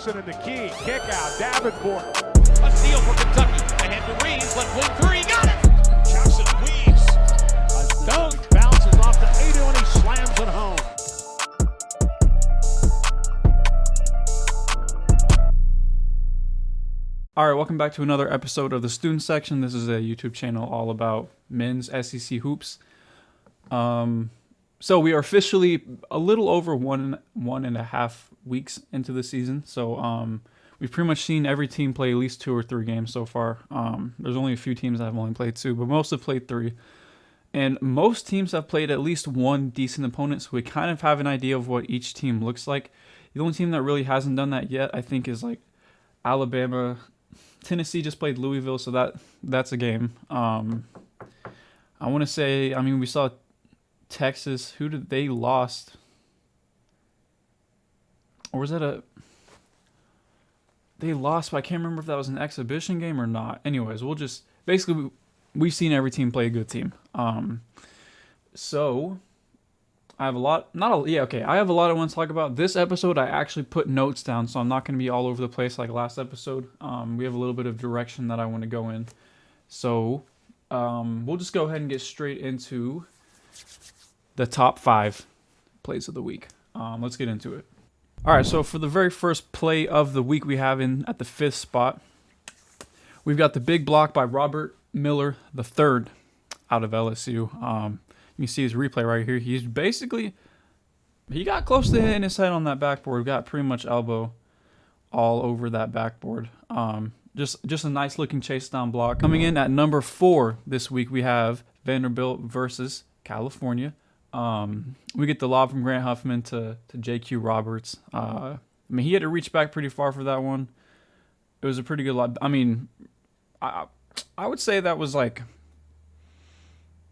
Jackson in the key. Kick out. Davenport. A steal for Kentucky. Ahead to Reeves. Left wing three. Got it. Jackson weaves. A dunk. Bounces off to Adu and he slams it home. All right, welcome back to another episode of the Student Section. This is a YouTube channel all about men's SEC hoops. So we are officially a little over one and a half weeks into the season. So we've pretty much seen every team play at least 2 or 3 games so far. There's only a few teams that have only played 2, but most have played 3. And most teams have played at least one decent opponent, so we kind of have an idea of what each team looks like. The only team that really hasn't done that yet, I think, is like Alabama. Tennessee just played Louisville, so that's a game. I want to say, we saw Texas. Who did they lost? Or was that they lost, but I can't remember if that was an exhibition game or not. Anyways, we've seen every team play a good team. So I have a lot, I have a lot I want to talk about. This episode, I actually put notes down, so I'm not going to be all over the place like last episode. We have a little bit of direction that I want to go in. So we'll just go ahead and get straight into the top 5 plays of the week. Let's get into it. All right, so for the very first play of the week, we have at the 5th spot, we've got the big block by Robert Miller III out of LSU. You can see his replay right here. He got close to hitting his head on that backboard. Got pretty much elbow all over that backboard. Just a nice looking chase down block. Coming in at number 4 this week, we have Vanderbilt versus California. We get the lob from Grant Huffman to JQ Roberts. He had to reach back pretty far for that one. It was a pretty good lob. I would say that was like,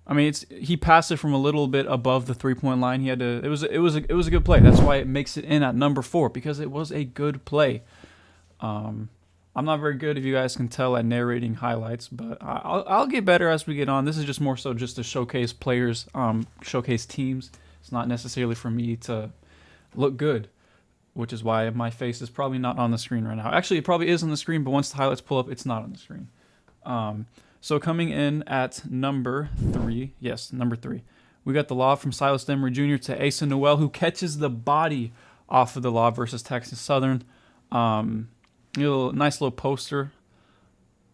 he passed it from a little bit above the 3-point line. He had to. It was a good play. That's why it makes it in at number 4, because it was a good play. I'm not very good, if you guys can tell, at narrating highlights, but I'll get better as we get on. This is just more so just to showcase players, showcase teams. It's not necessarily for me to look good, which is why my face is probably not on the screen right now. Actually, it probably is on the screen, but once the highlights pull up, it's not on the screen. So coming in at number 3, we got the lob from Silas Demery Jr. to Asa Noel, who catches the body off of the lob versus Texas Southern. Nice little poster,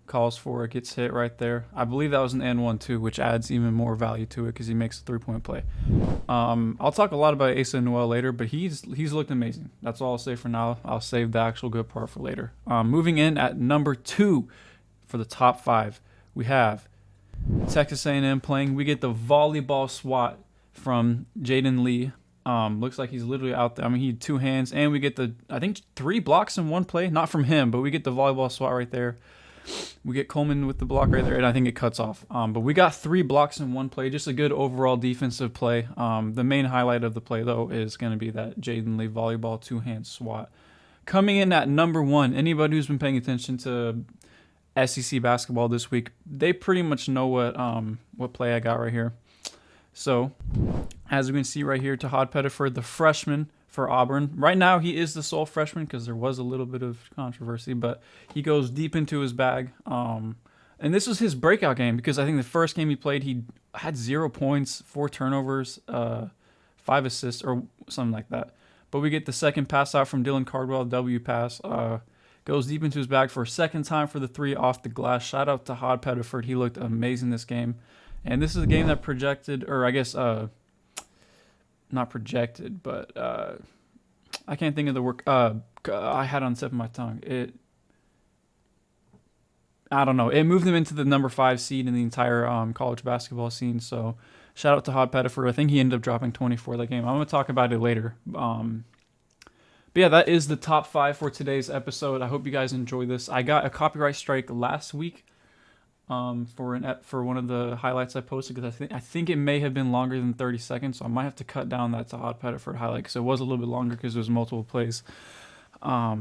calls for it, gets hit right there. I believe that was an N1 too, which adds even more value to it because he makes a 3-point play. I'll talk a lot about Asa Noel later, but he's looked amazing. That's all I'll say for now. I'll save the actual good part for later. Moving in at number 2 for the top 5. We have Texas A&M playing. We get the volleyball swat from Jaden Lee. Looks like he's literally out there. He had 2 hands, and we get 3 blocks in one play. Not from him, but we get the volleyball swat right there. We get Coleman with the block right there, and I think it cuts off. But we got 3 blocks in one play. Just a good overall defensive play. The main highlight of the play, though, is going to be that Jaden Lee volleyball 2-hand swat. Coming in at number 1, anybody who's been paying attention to SEC basketball this week, they pretty much know what play I got right here. So, as we can see right here, Tahad Pettiford, the freshman for Auburn. Right now, he is the sole freshman because there was a little bit of controversy, but he goes deep into his bag. And this was his breakout game because I think the first game he played, he had 0 points, 4 turnovers, 5 assists, or something like that. But we get the second pass out from Dylan Cardwell, W pass. Goes deep into his bag for a second time for the 3 off the glass. Shout out to Tahad Pettiford. He looked amazing this game. And this is a game that projected, or I guess not projected, but I can't think of the word I had on the tip of my tongue. I don't know. It moved them into the number 5 seed in the entire college basketball scene. So shout out to Tahad Pettiford. I think he ended up dropping 24 that game. I'm going to talk about it later. But yeah, that is the top 5 for today's episode. I hope you guys enjoy this. I got a copyright strike last week for one of the highlights I posted because I think it may have been longer than 30 seconds, so I might have to cut down that Tahad Pettiford highlight because it was a little bit longer because there was multiple plays. But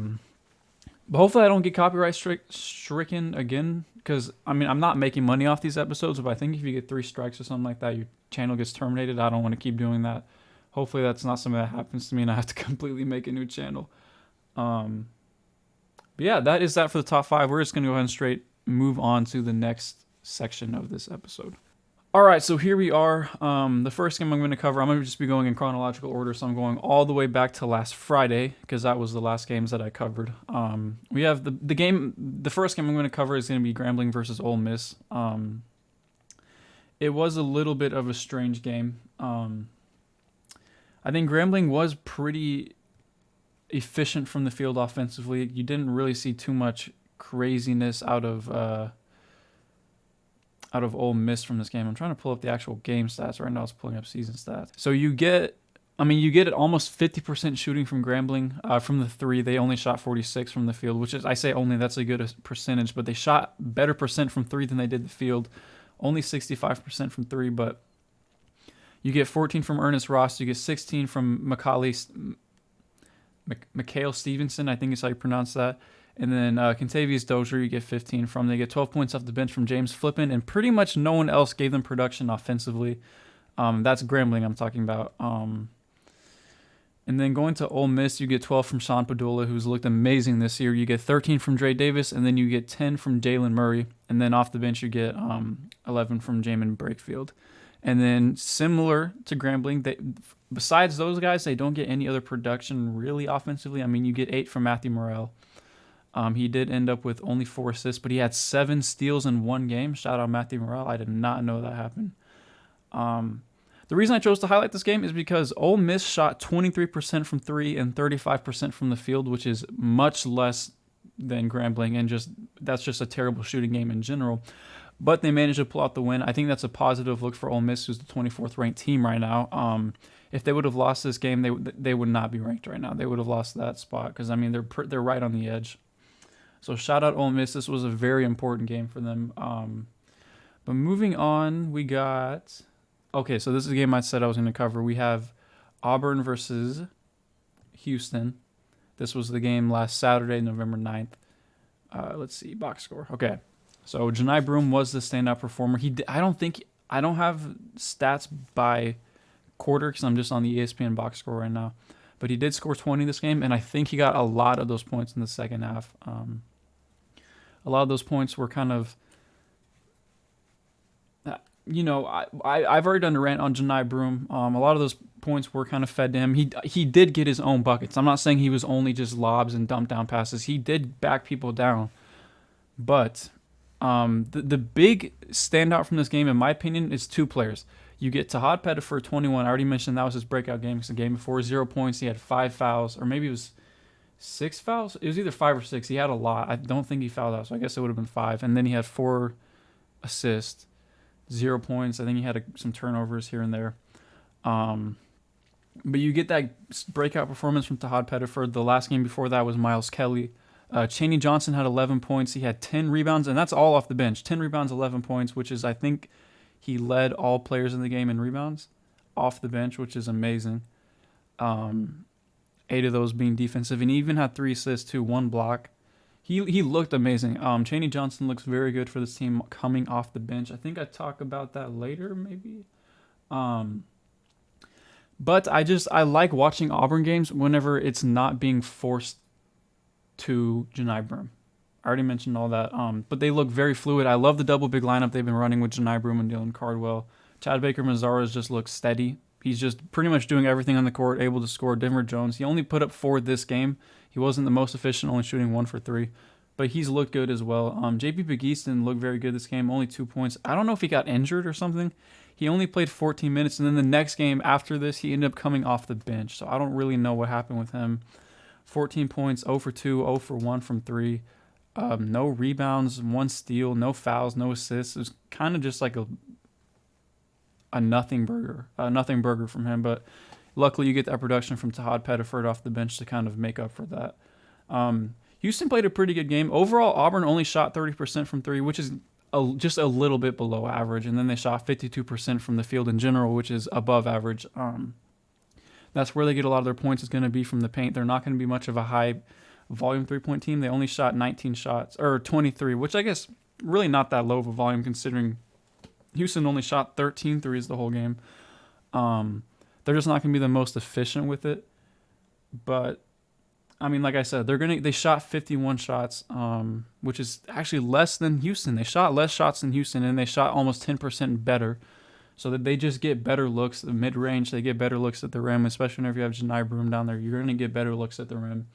hopefully I don't get copyright stricken again because, I'm not making money off these episodes, but I think if you get 3 strikes or something like that, your channel gets terminated. I don't want to keep doing that. Hopefully that's not something that happens to me and I have to completely make a new channel. But yeah, that is that for the top 5. We're just going to go ahead and straight move on to the next section of this episode. All right, so here we are. The first game I'm going to cover, I'm going to just be going in chronological order, so I'm going all the way back to last Friday because that was the last games that I covered. We have the first game I'm going to cover is going to be Grambling versus Ole Miss. It was a little bit of a strange game. I think Grambling was pretty efficient from the field offensively. You didn't really see too much craziness out of Ole Miss from this game. I'm trying to pull up the actual game stats right now. I was pulling up season stats. So you get almost 50% shooting from Grambling from the 3. They only shot 46 from the field, which is, I say only, that's a good percentage, but they shot better percent from 3 than they did the field. Only 65% from 3, but you get 14 from Ernest Ross. You get 16 from Mikhail Stevenson, I think is how you pronounce that. And then Kentavious Dozier, you get 15 from. They get 12 points off the bench from James Flippin, and pretty much no one else gave them production offensively. That's Grambling I'm talking about. And then going to Ole Miss, you get 12 from Sean Padula, who's looked amazing this year. You get 13 from Dre Davis, and then you get 10 from Jalen Murray. And then off the bench, you get 11 from Jamin Brakefield. And then similar to Grambling, besides those guys, they don't get any other production really offensively. I mean, you get 8 from Matthew Morrell. He did end up with only 4 assists, but he had 7 steals in one game. Shout out Matthew Morrell. I did not know that happened. The reason I chose to highlight this game is because Ole Miss shot 23% from 3 and 35% from the field, which is much less than Grambling, and that's just a terrible shooting game in general. But they managed to pull out the win. I think that's a positive look for Ole Miss, who's the 24th ranked team right now. If they would have lost this game, they would not be ranked right now. They would have lost that spot because, I mean, they're right on the edge. So shout out Ole Miss. This was a very important game for them. But moving on, we got... Okay, so this is a game I said I was going to cover. We have Auburn versus Houston. This was the game last Saturday, November 9th. Let's see, box score. Okay, so Janai Broom was the standout performer. I don't have stats by quarter because I'm just on the ESPN box score right now. But he did score 20 this game, and I think he got a lot of those points in the second half. A lot of those points were kind of... I've already done a rant on Janai Broom. A lot of those points were kind of fed to him. He did get his own buckets. I'm not saying he was only just lobs and dump down passes. He did back people down. But the big standout from this game, in my opinion, is 2 players. You get Tahad Pettiford, 21. I already mentioned that was his breakout game because the game before, 0 points. He had 5 fouls, or maybe it was 6 fouls. It was either 5 or 6. He had a lot. I don't think he fouled out, so I guess it would have been 5. And then he had 4 assists. 0 points. I think he had some turnovers here and there. But you get that breakout performance from Tahad Pettiford. The last game before that was Miles Kelly. Chaney Johnson had 11 points. He had 10 rebounds, and that's all off the bench. 10 rebounds, 11 points, which is, I think, he led all players in the game in rebounds off the bench, which is amazing. 8 of those being defensive, and he even had 3 assists too, 1 block. He looked amazing. Chaney Johnson looks very good for this team coming off the bench. I think I talk about that later, maybe. But I like watching Auburn games whenever it's not being forced to Janai Broom. I already mentioned all that. But they look very fluid. I love the double big lineup they've been running with Janai Broom and Dylan Cardwell. Chad Baker-Mazara just looks steady. He's just pretty much doing everything on the court, able to score. Denver Jones, he only put up 4 this game. He wasn't the most efficient, only shooting 1 for 3. But he's looked good as well. JP Pegiston looked very good this game, only 2 points. I don't know if he got injured or something. He only played 14 minutes, and then the next game after this, he ended up coming off the bench. So I don't really know what happened with him. 14 points, 0 for 2, 0 for 1 from 3. No rebounds, 1 steal, no fouls, no assists. It was kind of just like a nothing burger from him. But luckily, you get that production from Tahad Pettiford off the bench to kind of make up for that. Houston played a pretty good game. Overall, Auburn only shot 30% from 3, which is just a little bit below average. And then they shot 52% from the field in general, which is above average. That's where they get a lot of their points is going to be from the paint. They're not going to be much of a high volume 3-point team. They only shot 19 shots, or 23, which I guess really not that low of a volume considering Houston only shot 13 threes the whole game. They're just not going to be the most efficient with it. But I mean, like I said, they shot 51 shots, which is actually less than Houston. They shot less shots than Houston, and they shot almost 10% better. So that they just get better looks. The mid-range, they get better looks at the rim, especially whenever you have Janai Broom down there. You're going to get better looks at the rim.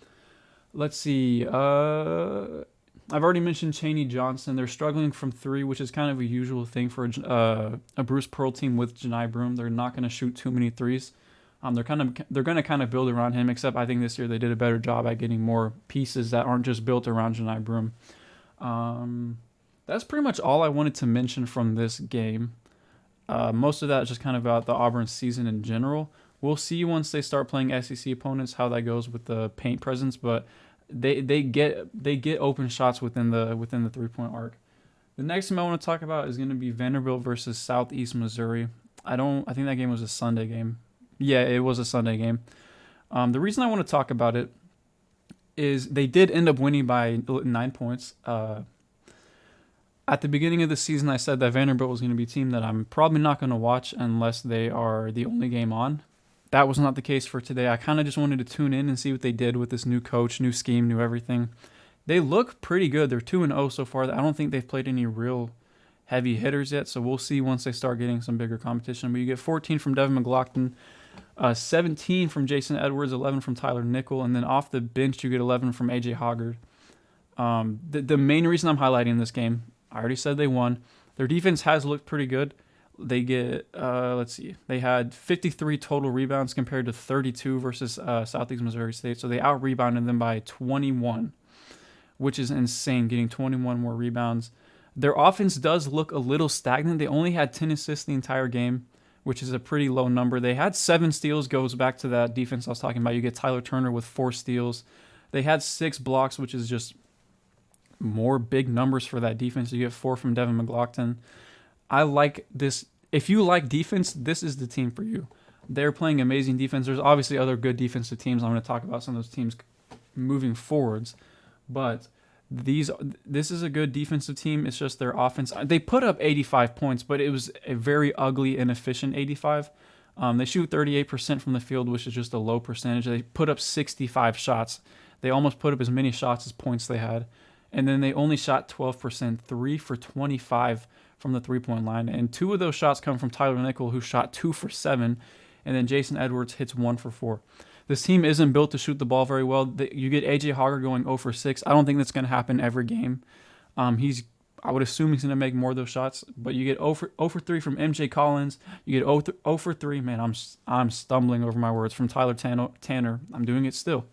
Let's see. I've already mentioned Chaney Johnson. They're struggling from three, which is kind of a usual thing for a Bruce Pearl team with Janai Broom. They're not going to shoot too many threes. They're going to kind of build around him. Except I think this year they did a better job at getting more pieces that aren't just built around Janai Broom. That's pretty much all I wanted to mention from this game. Most of that is just kind of about the Auburn season in general. We'll see once they start playing SEC opponents how that goes with the paint presence, but they get open shots within the 3-point arc. The next game I want to talk about is going to be Vanderbilt versus Southeast Missouri. I think that game was a Sunday game. Yeah, it was a Sunday game. The reason I want to talk about it is they did end up winning by 9 points. At the beginning of the season, I said that Vanderbilt was going to be a team that I'm probably not going to watch unless they are the only game on. That was not the case for today. I kind of just wanted to tune in and see what they did with this new coach, new scheme, new everything. They look pretty good. They're 2-0 so far. I don't think they've played any real heavy hitters yet, so we'll see once they start getting some bigger competition. But you get 14 from Devin McLaughlin, 17 from Jason Edwards, 11 from Tyler Nickel, and then off the bench you get 11 from A.J. Hoggard. The main reason I'm highlighting this game, I already said they won. Their defense has looked pretty good. They get, they had 53 total rebounds compared to 32 versus Southeast Missouri State. So they out-rebounded them by 21, which is insane, getting 21 more rebounds. Their offense does look a little stagnant. They only had 10 assists the entire game, which is a pretty low number. They had 7 steals, goes back to that defense I was talking about. You get Tyler Turner with 4 steals. They had 6 blocks, which is just more big numbers for that defense. You get 4 from Devin McLaughlin. I like this. If you like defense, this is the team for you. They're playing amazing defense. There's obviously other good defensive teams. I'm going to talk about some of those teams moving forwards. But this is a good defensive team. It's just their offense. They put up 85 points, but it was a very ugly, inefficient 85. They shoot 38% from the field, which is just a low percentage. They put up 65 shots. They almost put up as many shots as points they had. And then they only shot 12%, 3 for 25 from the 3-point line. And 2 of those shots come from Tyler Nickel, who shot 2 for 7. And then Jason Edwards hits 1 for 4. This team isn't built to shoot the ball very well. You get A.J. Hoggard going 0 for 6. I don't think that's going to happen every game. I would assume he's going to make more of those shots. But you get 0 for 3 from M.J. Collins. You get 0 for 3. Man, I'm stumbling over my words. From Tyler Tanner. I'm doing it still.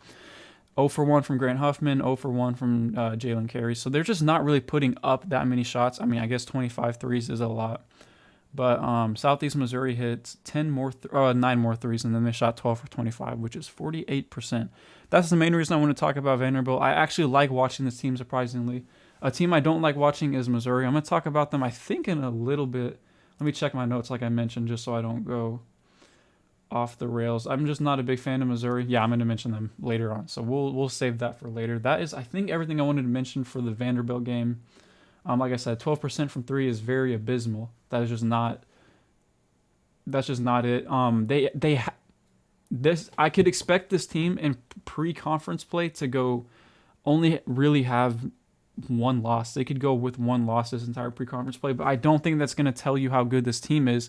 0 for 1 from Grant Huffman, 0 for 1 from Jalen Carey. So they're just not really putting up that many shots. I mean, I guess 25 threes is a lot. But Southeast Missouri hits 9 more threes, and then they shot 12 for 25, which is 48%. That's the main reason I want to talk about Vanderbilt. I actually like watching this team, surprisingly. A team I don't like watching is Missouri. I'm going to talk about them, I think, in a little bit. Let me check my notes like I mentioned, just so I don't go off the rails. I'm just not a big fan of Missouri. Yeah, I'm going to mention them later on, so we'll save that for later. That is, I think, everything I wanted to mention for the Vanderbilt game. Like I said, 12% from 3 is very abysmal. That's just not it. I could expect this team in pre-conference play to go only really have 1 loss. They could go with 1 loss this entire pre-conference play, but I don't think that's going to tell you how good this team is,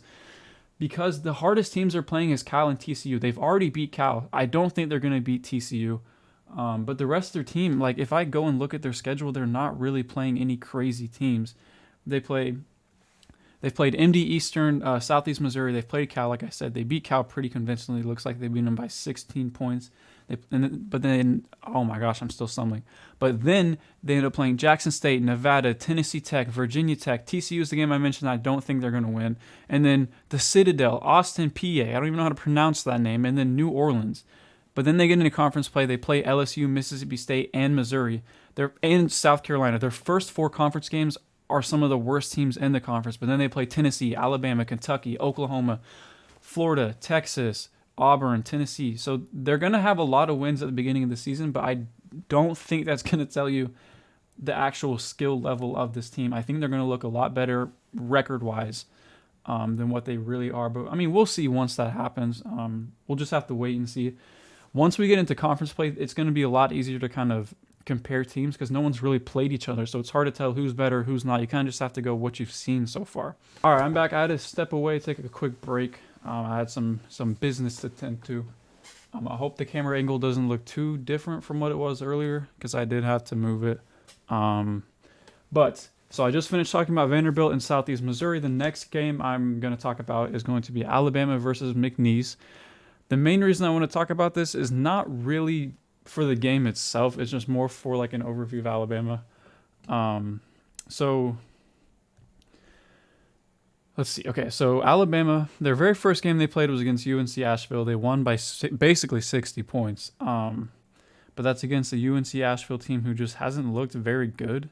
because the hardest teams they're playing is Cal and TCU. They've already beat Cal. I don't think they're going to beat TCU. But the rest of their team, like if I go and look at their schedule, they're not really playing any crazy teams. They've played MD Eastern, Southeast Missouri. They've played Cal, like I said. They beat Cal pretty convincingly. It looks like they beat them by 16 points. But then, oh my gosh, I'm still stumbling. But then they end up playing Jackson State, Nevada, Tennessee Tech, Virginia Tech. TCU is the game I mentioned I don't think they're going to win. And then the Citadel, Austin, PA. I don't even know how to pronounce that name. And then New Orleans. But then they get into conference play. They play LSU, Mississippi State, and Missouri. And South Carolina. Their first 4 conference games are some of the worst teams in the conference. But then they play Tennessee, Alabama, Kentucky, Oklahoma, Florida, Texas, Auburn, Tennessee. So they're going to have a lot of wins at the beginning of the season, but I don't think that's going to tell you the actual skill level of this team. I think they're going to look a lot better record-wise than what they really are. But, I mean, we'll see once that happens. We'll just have to wait and see. Once we get into conference play, it's going to be a lot easier to kind of compare teams because no one's really played each other. So it's hard to tell who's better, who's not. You kind of just have to go what you've seen so far. All right, I'm back. I had to step away, take a quick break. I had some business to tend to. I hope the camera angle doesn't look too different from what it was earlier because I did have to move it. So I just finished talking about Vanderbilt in Southeast Missouri. The next game I'm going to talk about is going to be Alabama versus McNeese. The main reason I want to talk about this is not really for the game itself. It's just more for like an overview of Alabama. So let's see. Okay, so Alabama, their very first game they played was against UNC Asheville. They won by basically 60 points. But that's against the UNC Asheville team who just hasn't looked very good.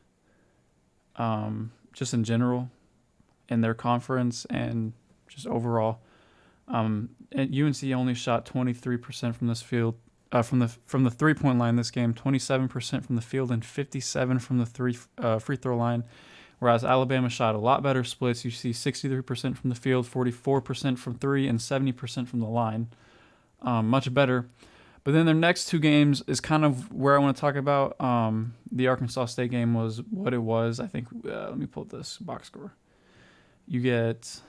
Just in general, in their conference and just overall. And UNC only shot 23% from this field, from the 3-point line this game, 27% from the field, and 57% from the free throw line. Whereas Alabama shot a lot better splits. You see 63% from the field, 44% from three, and 70% from the line. Much better. But then their next two games is kind of where I want to talk about. The Arkansas State game was what it was. I think, let me pull this box score. You get,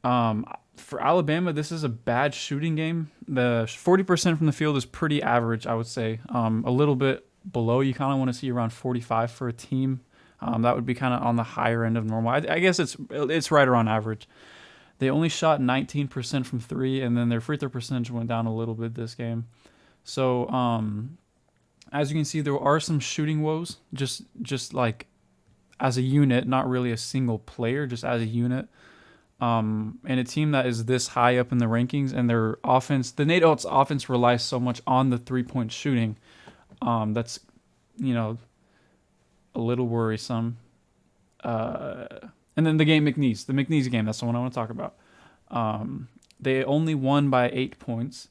for Alabama, this is a bad shooting game. The 40% from the field is pretty average, I would say. A little bit below. You kind of want to see around 45 for a team. That would be kind of on the higher end of normal. I guess it's right around average. They only shot 19% from three, and then their free throw percentage went down a little bit this game. So, as you can see, there are some shooting woes, just like as a unit, not really a single player, just as a unit. And a team that is this high up in the rankings, and their offense, the Nate Oates offense relies so much on the 3-point shooting. That's, a little worrisome. And then the McNeese game, that's the one I want to talk about. They only won by 8 points.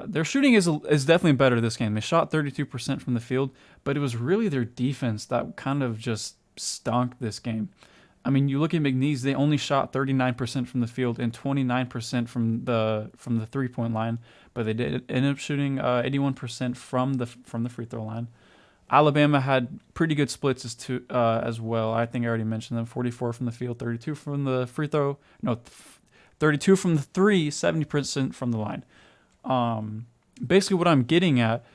Their shooting is definitely better this game. They shot 32% from the field, but it was really their defense that kind of just stunk this game. I mean, you look at McNeese, they only shot 39% from the field and 29% from the 3-point line, but they did end up shooting 81% from the free throw line. Alabama had pretty good splits as well. I think I already mentioned them. 44 from the field, 32 from the free throw. No, 32 from the three, 70% from the line. Basically what I'm getting at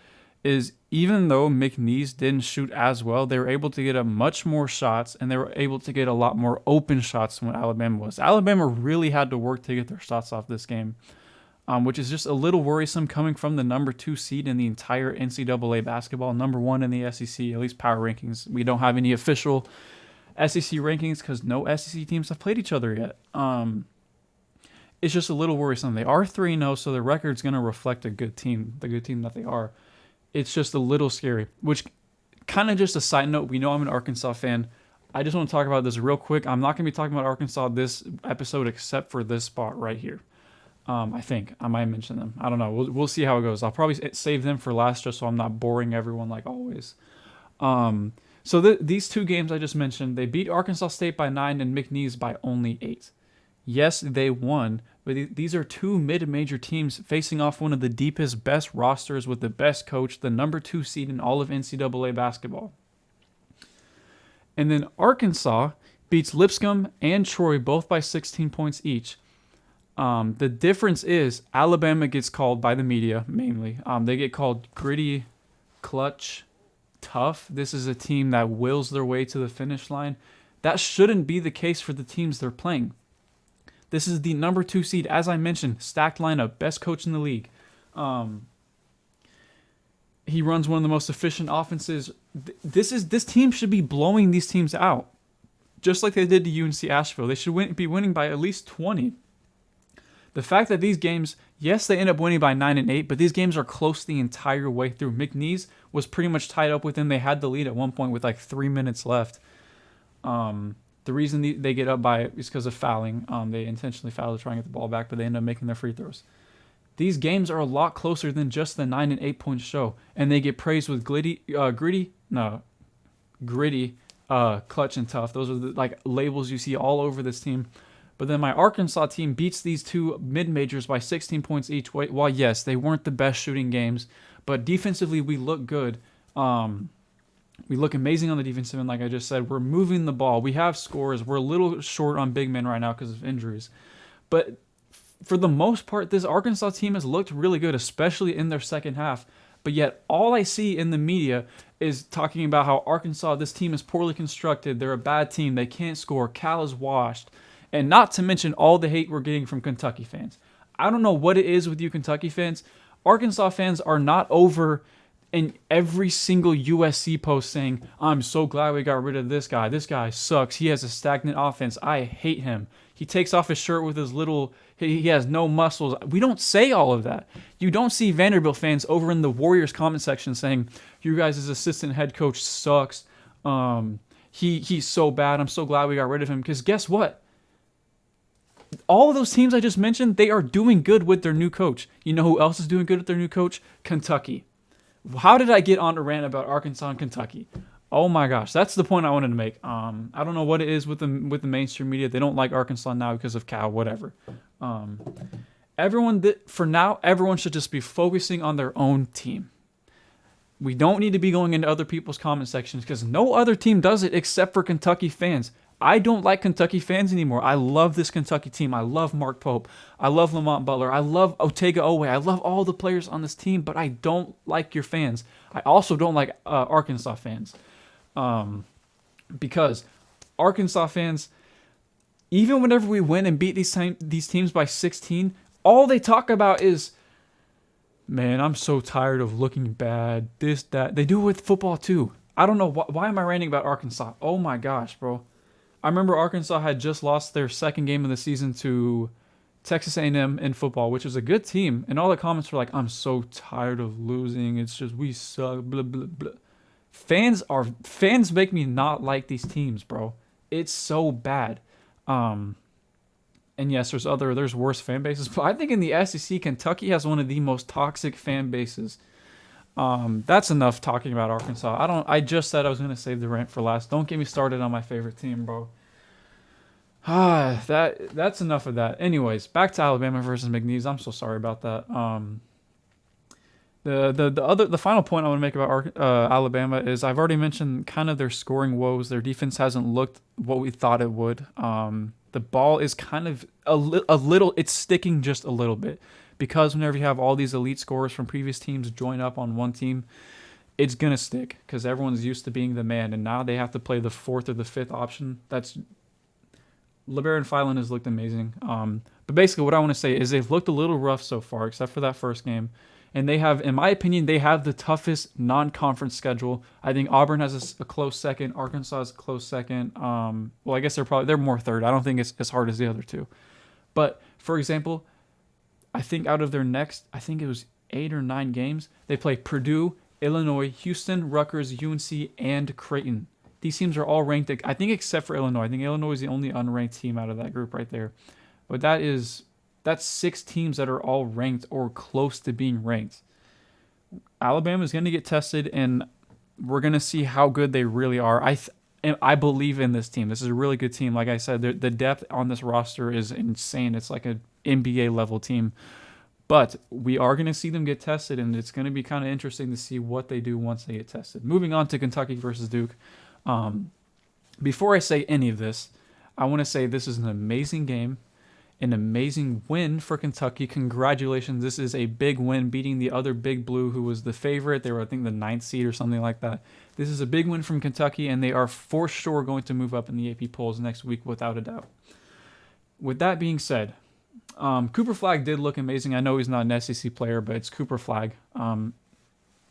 is even though McNeese didn't shoot as well, they were able to get up much more shots, and they were able to get a lot more open shots than what Alabama was. Alabama really had to work to get their shots off this game. Which is just a little worrisome coming from the number 2 seed in the entire NCAA basketball, number 1 in the SEC, at least power rankings. We don't have any official SEC rankings because no SEC teams have played each other yet. It's just a little worrisome. They are 3-0, so their record's going to reflect the good team that they are. It's just a little scary, which kind of just a side note. We know I'm an Arkansas fan. I just want to talk about this real quick. I'm not going to be talking about Arkansas this episode except for this spot right here. I think I might mention them. I don't know. We'll see how it goes. I'll probably save them for last just so I'm not boring everyone like always. So these two games I just mentioned, they beat Arkansas State by 9 and McNeese by only 8. Yes, they won, but these are two mid-major teams facing off one of the deepest, best rosters with the best coach, the number 2 seed in all of NCAA basketball. And then Arkansas beats Lipscomb and Troy both by 16 points each. The difference is Alabama gets called by the media mainly. They get called gritty, clutch, tough. This is a team that wills their way to the finish line. That shouldn't be the case for the teams they're playing. This is the number 2 seed, as I mentioned, stacked lineup, best coach in the league. He runs one of the most efficient offenses. This team should be blowing these teams out, just like they did to UNC Asheville. They should be winning by at least 20. The fact that these games, yes, they end up winning by 9 and 8, but these games are close the entire way through. McNeese was pretty much tied up with them. They had the lead at one point with like 3 minutes left. The reason they get up by it is because of fouling. They intentionally foul to try and get the ball back, but they end up making their free throws. These games are a lot closer than just the 9 and 8 point show, and they get praised with gritty, clutch, and tough. Those are the labels you see all over this team. But then my Arkansas team beats these two mid-majors by 16 points each way. While, yes, they weren't the best shooting games, but defensively we look good. We look amazing on the defensive end, like I just said. We're moving the ball. We have scores. We're a little short on big men right now because of injuries. But for the most part, this Arkansas team has looked really good, especially in their second half. But yet all I see in the media is talking about how Arkansas, this team is poorly constructed. They're a bad team. They can't score. Cal is washed. And not to mention all the hate we're getting from Kentucky fans. I don't know what it is with you Kentucky fans. Arkansas fans are not over in every single USC post saying, I'm so glad we got rid of this guy. This guy sucks. He has a stagnant offense. I hate him. He takes off his shirt with his little, he has no muscles. We don't say all of that. You don't see Vanderbilt fans over in the Warriors comment section saying, you guys' assistant head coach sucks. He's so bad. I'm so glad we got rid of him. Because guess what? All of those teams I just mentioned, they are doing good with their new coach. You know who else is doing good with their new coach? Kentucky. How did I get on a rant about Arkansas and Kentucky? Oh my gosh, that's the point I wanted to make. I don't know what it is with the mainstream media. They don't like Arkansas now because of Cal, whatever. For now, everyone should just be focusing on their own team. We don't need to be going into other people's comment sections because no other team does it except for Kentucky fans. I don't like Kentucky fans anymore. I love this Kentucky team. I love Mark Pope. I love Lamont Butler. I love Otega Oweh. I love all the players on this team, but I don't like your fans. I also don't like Arkansas fans because Arkansas fans, even whenever we win and beat these teams by 16, all they talk about is, man, I'm so tired of looking bad, this, that. They do it with football too. I don't know. Why am I ranting about Arkansas? Oh my gosh, bro. I remember Arkansas had just lost their second game of the season to Texas A&M in football, which is a good team. And all the comments were like, I'm so tired of losing. It's just, we suck, blah, blah, blah. Fans make me not like these teams, bro. It's so bad. And yes, there's worse fan bases. But I think in the SEC, Kentucky has one of the most toxic fan bases. That's enough talking about Arkansas. I just said I was going to save the rant for last. Don't get me started on my favorite team, bro. That's enough of that. Anyways, back to Alabama versus McNeese. I'm so sorry about that. The final point I want to make about Alabama is I've already mentioned kind of their scoring woes. Their defense hasn't looked what we thought it would. The ball is kind of a little, it's sticking just a little bit. Because whenever you have all these elite scorers from previous teams join up on one team, it's going to stick because everyone's used to being the man, and now they have to play the fourth or the fifth option. LeBaron Filan has looked amazing. But basically what I want to say is they've looked a little rough so far, except for that first game. And they have, in my opinion, they have the toughest non-conference schedule. I think Auburn has a close second. Arkansas is a close second. Well, I guess they're more third. I don't think it's as hard as the other two. But, for example, I think out of their next, I think it was 8 or 9 games, they play Purdue, Illinois, Houston, Rutgers, UNC, and Creighton. These teams are all ranked, I think, except for Illinois. I think Illinois is the only unranked team out of that group right there. But that's 6 teams that are all ranked or close to being ranked. Alabama is going to get tested, and we're going to see how good they really are. I believe in this team. This is a really good team. Like I said, the depth on this roster is insane. It's like an NBA level team. But we are going to see them get tested, and it's going to be kind of interesting to see what they do once they get tested. Moving on to Kentucky versus Duke. Before I say any of this, I want to say this is an amazing game, an amazing win for Kentucky. Congratulations. This is a big win, beating the other Big Blue, who was the favorite. They were, I think, the 9th seed or something like that. This is a big win from Kentucky, and they are for sure going to move up in the AP polls next week without a doubt. With that being said, Cooper Flagg did look amazing. I know he's not an SEC player, but it's Cooper Flagg. I'm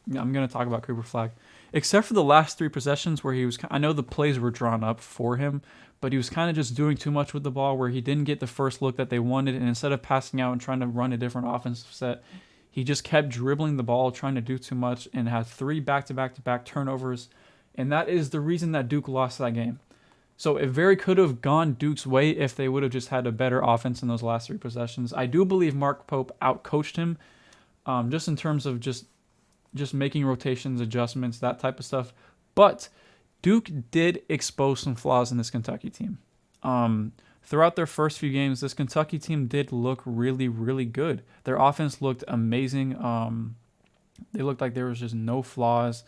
going to talk about Cooper Flagg. Except for the last 3 possessions where I know the plays were drawn up for him, but he was kind of just doing too much with the ball where he didn't get the first look that they wanted, and instead of passing out and trying to run a different offensive set, he just kept dribbling the ball, trying to do too much, and had 3 back-to-back-to-back turnovers, and that is the reason that Duke lost that game. So it very could have gone Duke's way if they would have just had a better offense in those last 3 possessions. I do believe Mark Pope outcoached him, just in terms of just making rotations, adjustments, that type of stuff. But Duke did expose some flaws in this Kentucky team. throughout their first few games, this Kentucky team did look really, really good. Their offense looked amazing. They looked like there was just no flaws,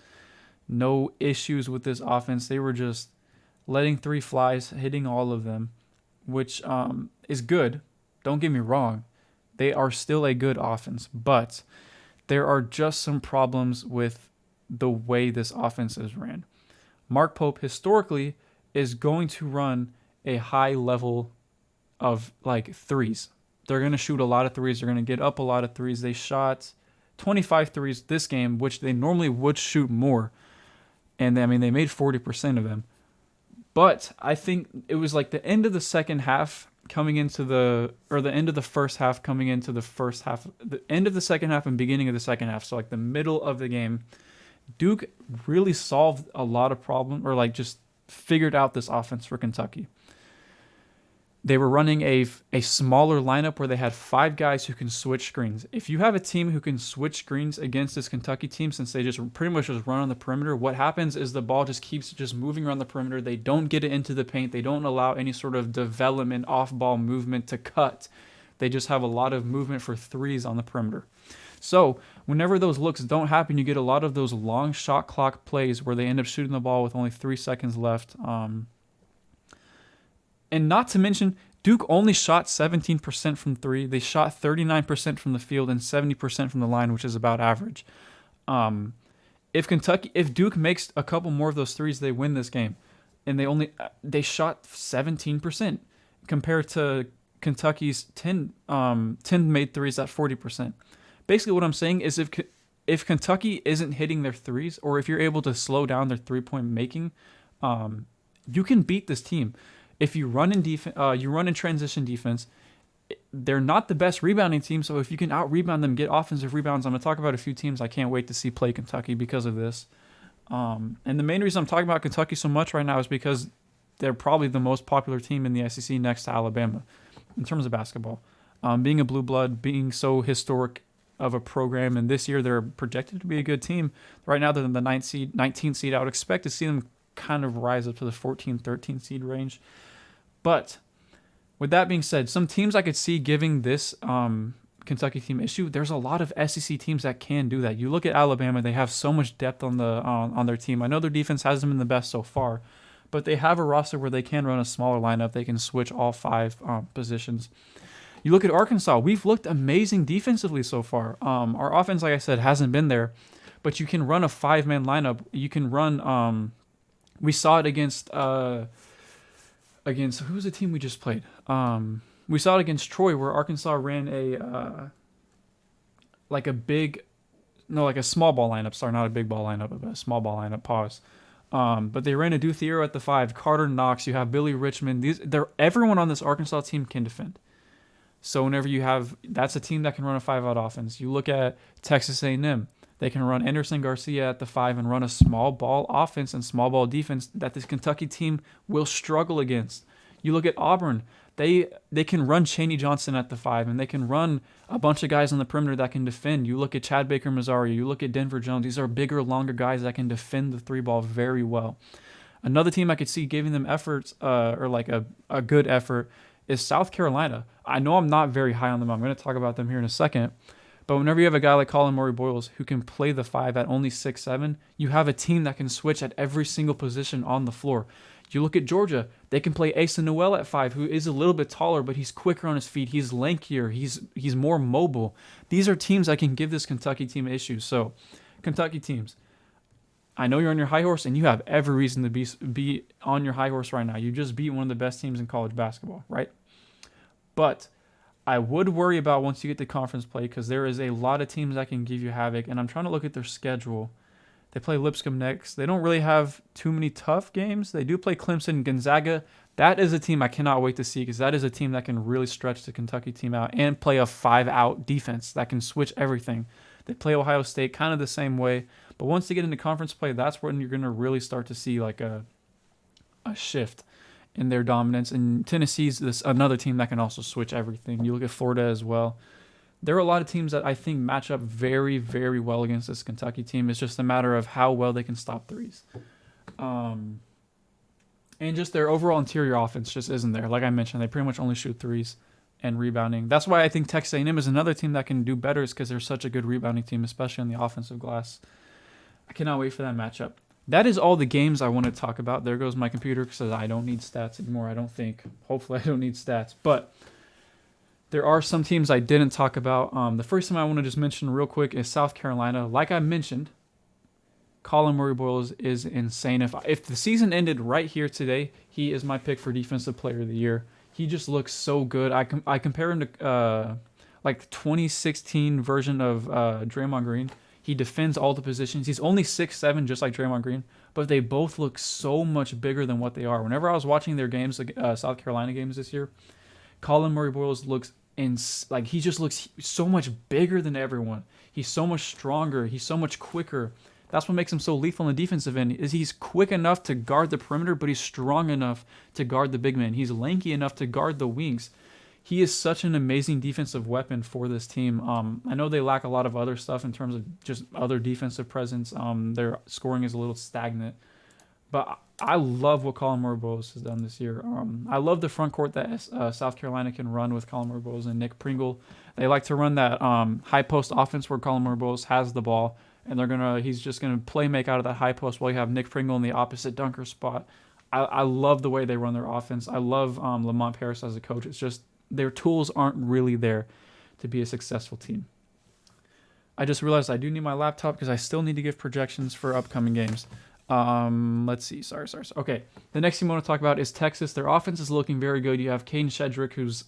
no issues with this offense. They were just letting three flies, hitting all of them, which is good. Don't get me wrong. They are still a good offense, but there are just some problems with the way this offense is ran. Mark Pope historically is going to run a high level of like threes. They're going to shoot a lot of threes. They're going to get up a lot of threes. They shot 25 threes this game, which they normally would shoot more. And I mean, they made 40% of them. But I think it was like the end of the second half coming into the end of the first half coming into the first half, the end of the second half and beginning of the second half. So like the middle of the game, Duke really solved a lot of problems, or like just figured out this offense for Kentucky. They were running a smaller lineup where they had 5 guys who can switch screens. If you have a team who can switch screens against this Kentucky team, since they just pretty much just run on the perimeter, what happens is the ball just keeps just moving around the perimeter. They don't get it into the paint. They don't allow any sort of development, off-ball movement to cut. They just have a lot of movement for threes on the perimeter. So whenever those looks don't happen, you get a lot of those long shot clock plays where they end up shooting the ball with only 3 seconds left. And not to mention, Duke only shot 17% from 3. They shot 39% from the field and 70% from the line, which is about average. If Duke makes a couple more of those threes, they win this game. And they shot 17% compared to Kentucky's 10 made threes at 40%. Basically, what I'm saying is if Kentucky isn't hitting their threes, or if you're able to slow down their 3-point making, you can beat this team. If you run in transition defense, they're not the best rebounding team. So if you can out-rebound them, get offensive rebounds, I'm going to talk about a few teams I can't wait to see play Kentucky because of this. And the main reason I'm talking about Kentucky so much right now is because they're probably the most popular team in the SEC next to Alabama in terms of basketball. Being a blue blood, being so historic of a program, and this year they're projected to be a good team. Right now they're in the 19th seed. I would expect to see them kind of rise up to the 14, 13 seed range. But with that being said, some teams I could see giving this Kentucky team issue. There's a lot of SEC teams that can do that. You look at Alabama; they have so much depth on their team. I know their defense hasn't been the best so far, but they have a roster where they can run a smaller lineup. They can switch all 5 positions. You look at Arkansas; we've looked amazing defensively so far. Our offense, like I said, hasn't been there, but you can run a 5-man lineup. You can run. We saw it against who was the team we just played? We saw it against Troy, where Arkansas ran a small ball lineup. Sorry, not a big ball lineup, but a small ball lineup. Pause. But they ran a Duthiero at the 5, Carter Knox. You have Billy Richmond. Everyone on this Arkansas team can defend. So whenever that's a team that can run a 5-out offense. You look at Texas A&M. They can run Anderson Garcia at the 5 and run a small ball offense and small ball defense that this Kentucky team will struggle against. You look at Auburn. They can run Chaney Johnson at the 5, and they can run a bunch of guys on the perimeter that can defend. You look at Chad Baker-Mazzario. You look at Denver Jones. These are bigger, longer guys that can defend the 3-ball very well. Another team I could see giving them efforts, or like a good effort, is South Carolina. I know I'm not very high on them. I'm going to talk about them here in a second. But whenever you have a guy like Colin Murray-Boyles who can play the 5 at only 6'7", you have a team that can switch at every single position on the floor. You look at Georgia, they can play Asa Noel at 5, who is a little bit taller, but he's quicker on his feet. He's lankier. He's more mobile. These are teams that can give this Kentucky team issues. So, Kentucky teams, I know you're on your high horse, and you have every reason to be on your high horse right now. You just beat one of the best teams in college basketball, right? But I would worry about once you get to conference play, because there is a lot of teams that can give you havoc, and I'm trying to look at their schedule. They play Lipscomb next. They don't really have too many tough games. They do play Clemson, Gonzaga. That is a team I cannot wait to see, because that is a team that can really stretch the Kentucky team out and play a 5-out defense that can switch everything. They play Ohio State kind of the same way, but once they get into conference play, that's when you're going to really start to see like a shift in their dominance. And Tennessee's another team that can also switch everything. You look at Florida as well. There are a lot of teams that I think match up very, very well against this Kentucky team. It's just a matter of how well they can stop threes. And And just their overall interior offense just isn't there. Like I mentioned, they pretty much only shoot threes and rebounding. That's why I think Texas A&M is another team that can do better, is because they're such a good rebounding team, especially on the offensive glass. I cannot wait for that matchup. That is all the games I want to talk about. There goes my computer, because I don't need stats anymore, I don't think. Hopefully I don't need stats. But there are some teams I didn't talk about. The first team I want to just mention real quick is South Carolina. Like I mentioned, Colin Murray-Boyles is insane. If the season ended right here today, he is my pick for Defensive Player of the Year. He just looks so good. I compare him to like the 2016 version of Draymond Green. He defends all the positions. He's only 6'7", just like Draymond Green, but they both look so much bigger than what they are. Whenever I was watching their games, South Carolina games this year, Colin Murray-Boyles looks he just looks so much bigger than everyone. He's so much stronger. He's so much quicker. That's what makes him so lethal on the defensive end, is he's quick enough to guard the perimeter, but he's strong enough to guard the big man. He's lanky enough to guard the wings. He is such an amazing defensive weapon for this team. I know they lack a lot of other stuff in terms of just other defensive presence. Their scoring is a little stagnant. But I love what Colin Murray-Boyles has done this year. I love the front court that South Carolina can run with Colin Murray-Boyles and Nick Pringle. They like to run that high post offense where Colin Murray-Boyles has the ball, and he's just gonna play make out of that high post while you have Nick Pringle in the opposite dunker spot. I love the way they run their offense. I love Lamont Paris as a coach. It's just their tools aren't really there to be a successful team. I just realized I do need my laptop because I still need to give projections for upcoming games. Let's see. Sorry. Okay. The next team I want to talk about is Texas. Their offense is looking very good. You have Caden Shedrick, who's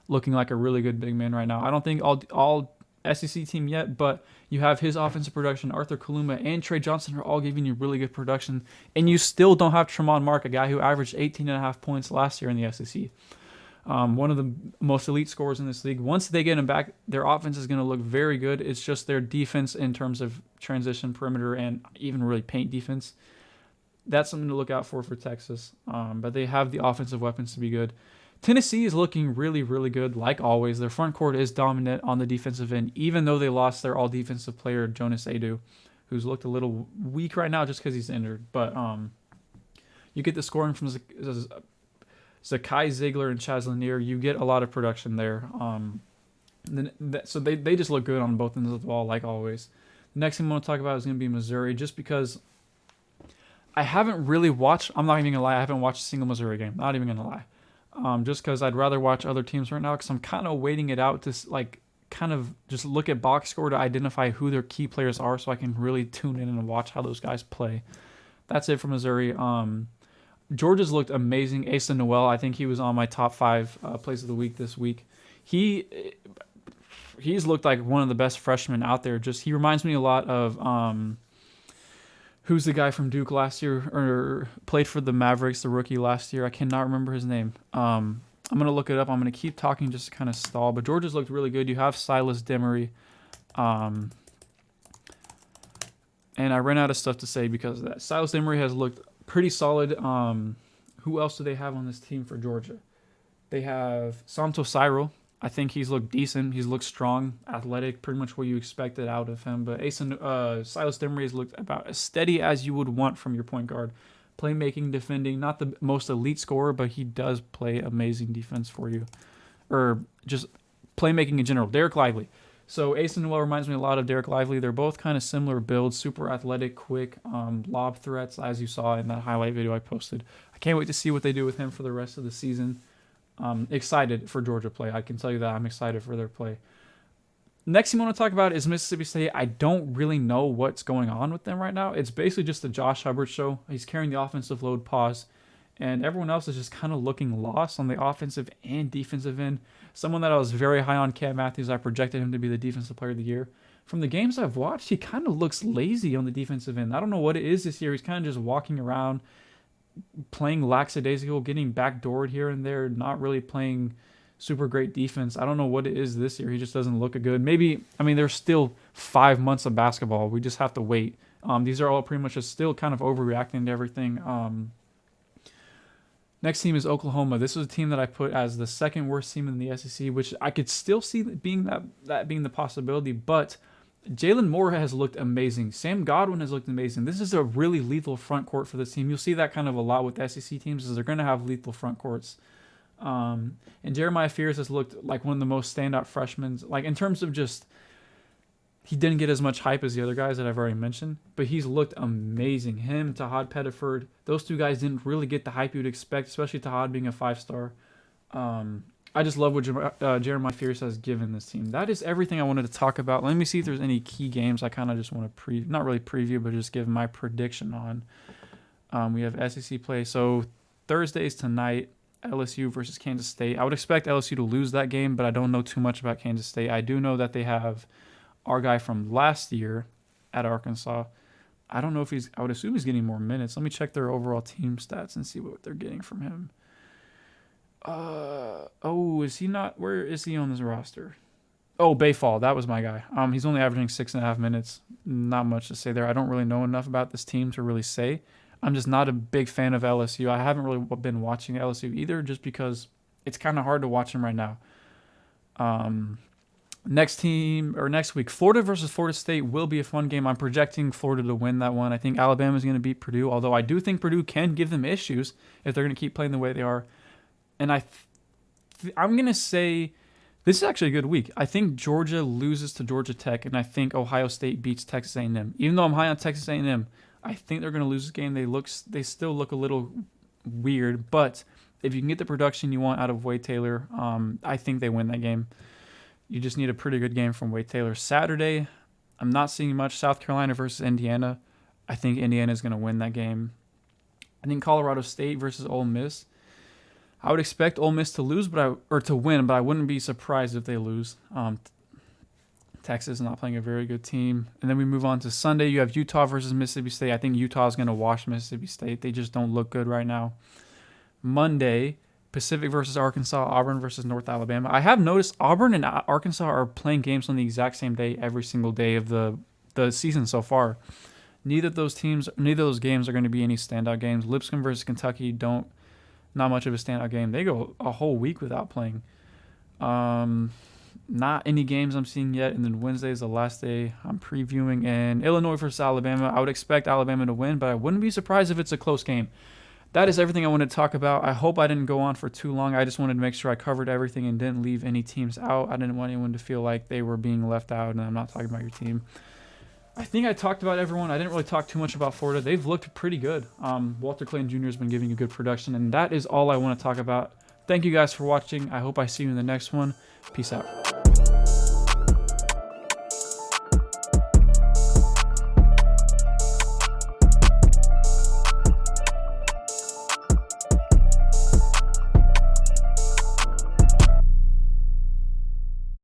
looking like a really good big man right now. I don't think all SEC team yet, but you have his offensive production. Arthur Kaluma and Trey Johnson are all giving you really good production. And you still don't have Tremont Mark, a guy who averaged 18.5 points last year in the SEC. One of the most elite scorers in this league. Once they get him back, their offense is going to look very good. It's just their defense in terms of transition, perimeter, and even really paint defense. That's something to look out for Texas. But they have the offensive weapons to be good. Tennessee is looking really, really good, like always. Their front court is dominant on the defensive end, even though they lost their all-defensive player, Jonas Adu, who's looked a little weak right now just because he's injured. But you get the scoring from Zakai Ziegler and Chaz Lanier. You get a lot of production there. So they just look good on both ends of the ball, like always. The next thing I want to talk about is going to be Missouri, just because I haven't really watched. I'm not even going to lie. I haven't watched a single Missouri game. Not even going to lie. Just because I'd rather watch other teams right now, because I'm kind of waiting it out to kind of just look at box score to identify who their key players are, so I can really tune in and watch how those guys play. That's it for Missouri. Georgia's looked amazing. Asa Noel, I think he was on my top 5 plays of the week this week. He's looked like one of the best freshmen out there. He reminds me a lot of who's the guy from Duke last year, or played for the Mavericks, the rookie last year. I cannot remember his name. I'm gonna look it up. I'm gonna keep talking just to kind of stall. But Georgia's looked really good. You have Silas Demery. And I ran out of stuff to say because of that. Silas Demery has looked pretty solid. Who else do they have on this team for Georgia? They have Santo Cyril. I think he's looked decent. He's looked strong, athletic, pretty much what you expected out of him. But Silas Demery has looked about as steady as you would want from your point guard. Playmaking, defending, not the most elite scorer, but he does play amazing defense for you. Or just playmaking in general. Derek Lively. So Asa Noel reminds me a lot of Derek Lively. They're both kind of similar builds, super athletic, quick, lob threats, as you saw in that highlight video I posted. I can't wait to see what they do with him for the rest of the season. Excited for Georgia play. I can tell you that I'm excited for their play. Next thing I want to talk about is Mississippi State. I don't really know what's going on with them right now. It's basically just the Josh Hubbard show. He's carrying the offensive load, and everyone else is just kind of looking lost on the offensive and defensive end. Someone that I was very high on, Cam Matthews, I projected him to be the defensive player of the year. From the games I've watched, he kind of looks lazy on the defensive end. I don't know what it is this year. He's kind of just walking around, playing lackadaisical, getting backdoored here and there, not really playing super great defense. I don't know what it is this year. He just doesn't look good. There's still 5 months of basketball. We just have to wait. These are all pretty much just still kind of overreacting to everything. Next team is Oklahoma. This was a team that I put as the second worst team in the SEC, which I could still see being that being the possibility, but Jalen Moore has looked amazing. Sam Godwin has looked amazing. This is a really lethal front court for this team. You'll see that kind of a lot with SEC teams, is they're going to have lethal front courts. And Jeremiah Fears has looked like one of the most standout freshmen. Like in terms of just, he didn't get as much hype as the other guys that I've already mentioned, but he's looked amazing. Him, Tahad Pettiford, those two guys didn't really get the hype you'd expect, especially Tahad being a 5-star. I just love what Jeremiah Fears has given this team. That is everything I wanted to talk about. Let me see if there's any key games I kind of just want to not really preview, but just give my prediction on. We have SEC play. So Thursdays tonight, LSU versus Kansas State. I would expect LSU to lose that game, but I don't know too much about Kansas State. I do know that they have our guy from last year at Arkansas. I don't know if I would assume he's getting more minutes. Let me check their overall team stats and see what they're getting from him. Is he not? Where is he on this roster? Oh, Bayfall. That was my guy. He's only averaging 6.5 minutes. Not much to say there. I don't really know enough about this team to really say. I'm just not a big fan of LSU. I haven't really been watching LSU either, just because it's kind of hard to watch them right now. Next week, Florida versus Florida State will be a fun game. I'm projecting Florida to win that one. I think Alabama is going to beat Purdue, although I do think Purdue can give them issues if they're going to keep playing the way they are. And I'm going to say this is actually a good week. I think Georgia loses to Georgia Tech, and I think Ohio State beats Texas A&M. Even though I'm high on Texas A&M, I think they're going to lose this game. They still look a little weird, but if you can get the production you want out of Wade Taylor, I think they win that game. You just need a pretty good game from Wade Taylor. Saturday, I'm not seeing much. South Carolina versus Indiana. I think Indiana is going to win that game. I think Colorado State versus Ole Miss. I would expect Ole Miss to lose, to win, but I wouldn't be surprised if they lose. Texas is not playing a very good team. And then we move on to Sunday. You have Utah versus Mississippi State. I think Utah is going to wash Mississippi State. They just don't look good right now. Monday, Pacific versus Arkansas, Auburn versus North Alabama. I have noticed Auburn and Arkansas are playing games on the exact same day every single day of the season so far. Neither of those games are going to be any standout games. Lipscomb versus Kentucky not much of a standout game. They go a whole week without playing. Not any games I'm seeing yet. And then Wednesday is the last day I'm previewing. And Illinois versus Alabama. I would expect Alabama to win, but I wouldn't be surprised if it's a close game. That is everything I wanted to talk about. I hope I didn't go on for too long. I just wanted to make sure I covered everything and didn't leave any teams out. I didn't want anyone to feel like they were being left out, and I'm not talking about your team. I think I talked about everyone. I didn't really talk too much about Florida. They've looked pretty good. Walter Clayton Jr. has been giving you good production, and that is all I want to talk about. Thank you guys for watching. I hope I see you in the next one. Peace out.